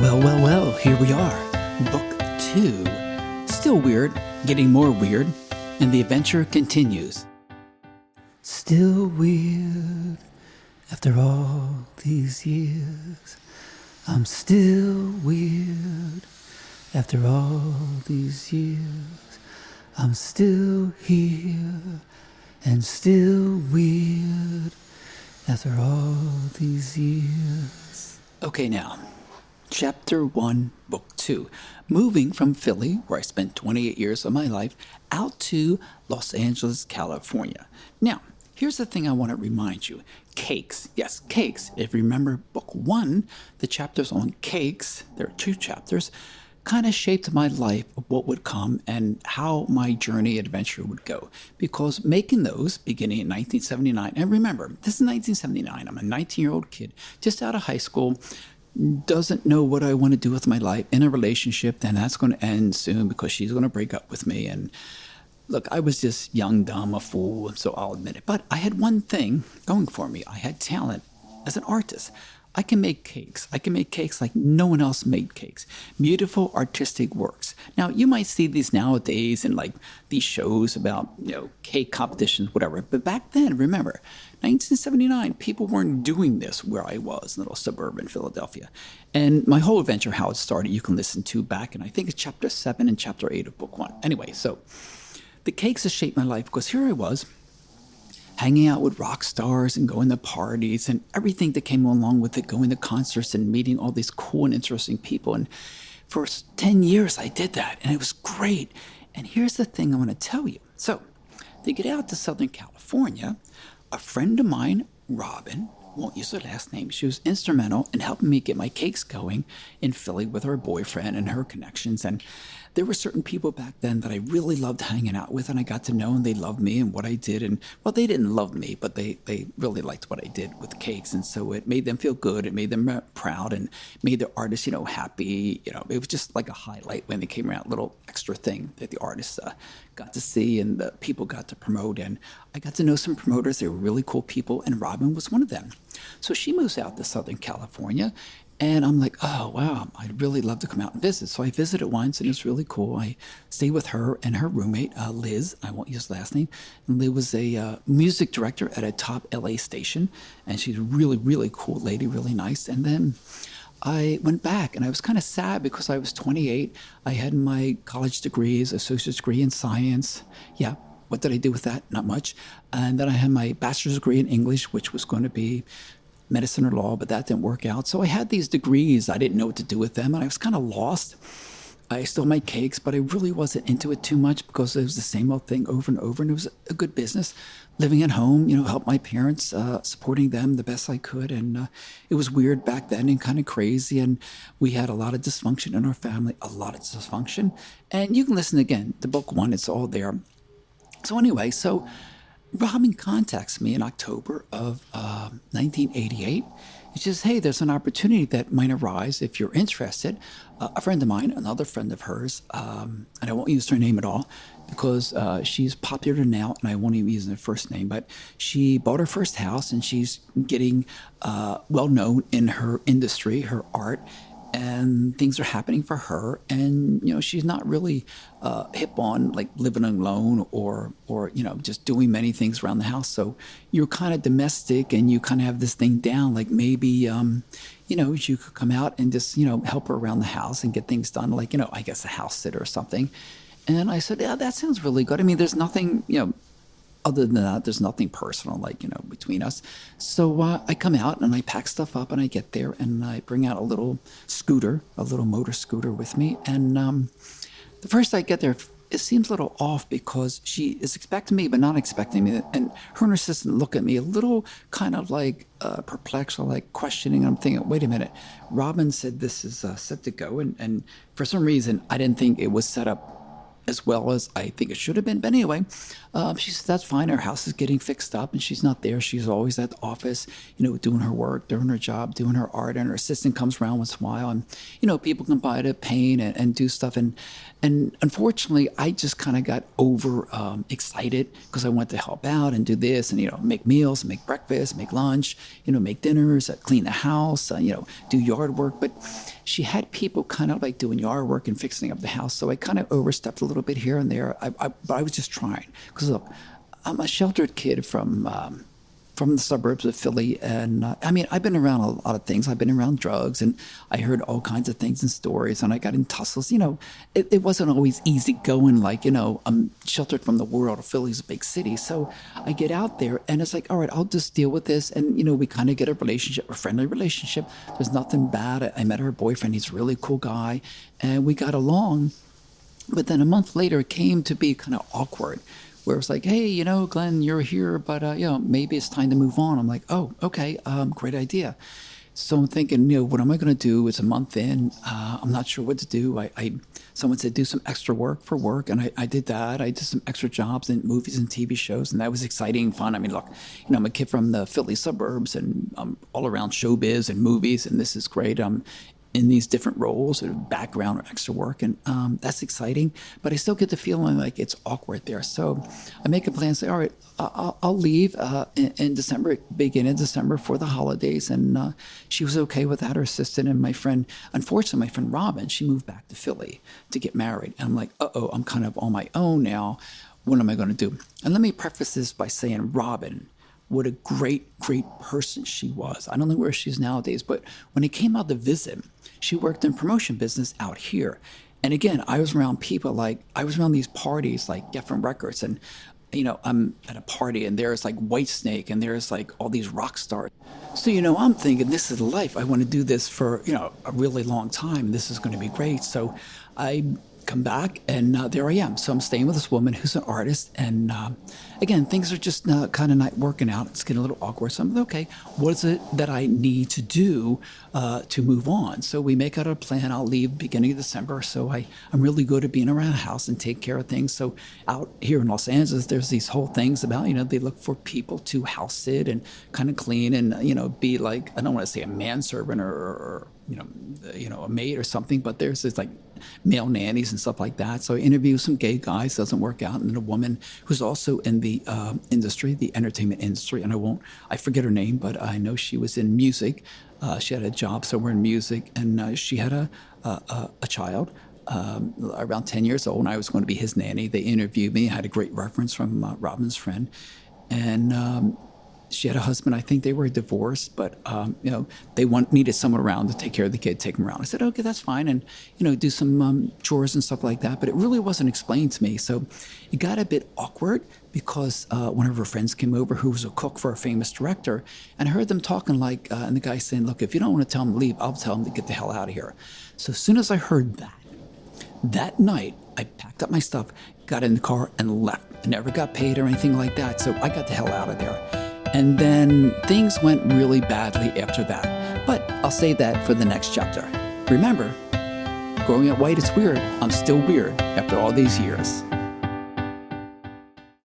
Well, here we are. Book 2. Still weird, getting more weird, and the adventure continues. Still weird after all these years. I'm still weird after all these years. I'm still here and still weird after all these years. Okay, now. Chapter 1, Book 2. Moving from Philly, where I spent 28 years of my life, out to Los Angeles, California. Now, here's the thing I want to remind you. Cakes. Yes, cakes. If you remember Book 1, the chapters on cakes, there are 2 chapters, kind of shaped my life of what would come and how my journey adventure would go. Because making those beginning in 1979, and remember, this is 1979. I'm a 19-year-old kid just out of high school, doesn't know what I want to do with my life, in a relationship, then that's going to end soon because she's going to break up with me. And look, I was just young, dumb, a fool, so I'll admit it. But I had one thing going for me. I had talent as an artist. I can make cakes. I can make cakes like no one else made cakes. Beautiful artistic works. Now, you might see these nowadays in like these shows about, cake competitions, whatever. But back then, remember, 1979, people weren't doing this where I was, in little suburban Philadelphia. And my whole adventure, how it started, you can listen to back in, I think it's chapter 7 and chapter 8 of book 1. Anyway, so the cakes have shaped my life because here I was, hanging out with rock stars and going to parties and everything that came along with it, going to concerts and meeting all these cool and interesting people. And for 10 years, I did that, and it was great. And here's the thing I want to tell you. So to get out to Southern California, a friend of mine, Robin, won't use her last name, she was instrumental in helping me get my cakes going in Philly with her boyfriend and her connections. And there were certain people back then that I really loved hanging out with, and I got to know, and they loved me and what I did. And, well, they didn't love me, but they really liked what I did with cakes. And so it made them feel good. It made them proud and made the artists, happy. It was just like a highlight when they came around, a little extra thing that the artists got to see and the people got to promote. And I got to know some promoters. They were really cool people, and Robin was one of them. So she moves out to Southern California. And I'm like, oh, wow, I'd really love to come out and visit. So I visited once, and it was really cool. I stayed with her and her roommate, Liz. I won't use the last name. And Liz was a music director at a top LA station. And she's a really, really cool lady, really nice. And then I went back, and I was kind of sad because I was 28. I had my college degrees, associate's degree in science. Yeah, what did I do with that? Not much. And then I had my bachelor's degree in English, which was going to be medicine or law, but that didn't work out. So I had these degrees. I didn't know what to do with them, and I was kind of lost. I still made cakes, but I really wasn't into it too much because it was the same old thing over and over, and it was a good business. Living at home, helped my parents, supporting them the best I could, and it was weird back then and kind of crazy, and we had a lot of dysfunction in our family, a lot of dysfunction. And you can listen again to book 1. It's all there. So anyway, Robin contacts me in October of 1988. He says, hey, there's an opportunity that might arise if you're interested. A friend of mine, another friend of hers, and I won't use her name at all because she's popular now, and I won't even use her first name, but she bought her first house, and she's getting well-known in her industry, her art, and things are happening for her. And, she's not really hip on like living alone or just doing many things around the house. So you're kind of domestic and you kind of have this thing down, like maybe, you could come out and just, help her around the house and get things done. Like, I guess a house sitter or something. And I said, yeah, that sounds really good. I mean, there's nothing, other than that, there's nothing personal, between us. So I come out and I pack stuff up and I get there and I bring out a little motor scooter with me. And the first I get there, it seems a little off because she is expecting me, but not expecting me. And her and her assistant look at me a little kind of like perplexed or like questioning. I'm thinking, wait a minute. Robin said this is set to go. And for some reason, I didn't think it was set up as well as I think it should have been. But anyway, she said, that's fine. Her house is getting fixed up and she's not there. She's always at the office, doing her work, doing her job, doing her art. And her assistant comes around once in a while. And, people come by to paint and do stuff. And unfortunately, I just kind of got over excited because I wanted to help out and do this and, make meals, make breakfast, make lunch, make dinners, clean the house, do yard work. But she had people kind of like doing yard work and fixing up the house. So I kind of overstepped a little bit here and there. But I was just trying. Because look, I'm a sheltered kid from the suburbs of Philly. And I mean, I've been around a lot of things. I've been around drugs, and I heard all kinds of things and stories, and I got in tussles. It wasn't always easy going. Like, I'm sheltered from the world. Philly's a big city. So I get out there, and it's like, all right, I'll just deal with this. And, we kind of get a friendly relationship. There's nothing bad. I met her boyfriend. He's a really cool guy, and we got along. But then a month later, it came to be kind of awkward, where it was like, hey, Glenn, you're here, but, maybe it's time to move on. I'm like, oh, okay, great idea. So I'm thinking, what am I going to do? It's a month in. I'm not sure what to do. Someone said do some extra work for work, and I did that. I did some extra jobs in movies and TV shows, and that was exciting and fun. I mean, look, I'm a kid from the Philly suburbs, and I'm all around showbiz and movies, and this is great. I'm in these different roles or background or extra work, and that's exciting, but I still get the feeling like it's awkward there. So I make a plan, say, all right, I'll leave in December, beginning of December for the holidays. And she was okay with that, her assistant. And my friend, unfortunately, my friend Robin, she moved back to Philly to get married. And I'm like, I'm kind of on my own now. What am I going to do? And let me preface this by saying Robin, what a great person she was. I don't know where she is nowadays, but when it came out to visit, she worked in promotion business out here. And again, I was around people I was around these parties like Geffen Records, and I'm at a party and there's like Whitesnake and there's like all these rock stars. So, I'm thinking this is life. I want to do this for, a really long time. This is going to be great. So I come back, and there I am. So I'm staying with this woman who's an artist, and again, things are just kind of not working out. It's getting a little awkward. So I'm like, okay, what is it that I need to do to move on? So we make out a plan. I'll leave beginning of December. So I'm really good at being around the house and take care of things. So out here in Los Angeles, there's these whole things about, they look for people to house sit and kind of clean and, be like, I don't want to say a manservant or a maid or something, but there's this like male nannies and stuff like that. So I interview some gay guys, doesn't work out, and then a woman who's also in the industry, the entertainment industry, and I forget her name, but I know she was in music. She had a job somewhere in music, and she had a child. Around 10 years old, and I was going to be his nanny. They interviewed me. I had a great reference from Robin's friend, and she had a husband. I think they were divorced, but they needed someone around to take care of the kid, take him around. I said, okay, that's fine, and do some chores and stuff like that. But it really wasn't explained to me, so it got a bit awkward because one of her friends came over who was a cook for a famous director, and I heard them talking and the guy saying, look, if you don't want to tell him to leave, I'll tell him to get the hell out of here. So as soon as I heard that night, I packed up my stuff, got in the car, and left. I never got paid or anything like that, so I got the hell out of there. And then things went really badly after that. But I'll save that for the next chapter. Remember, growing up white is weird. I'm still weird after all these years.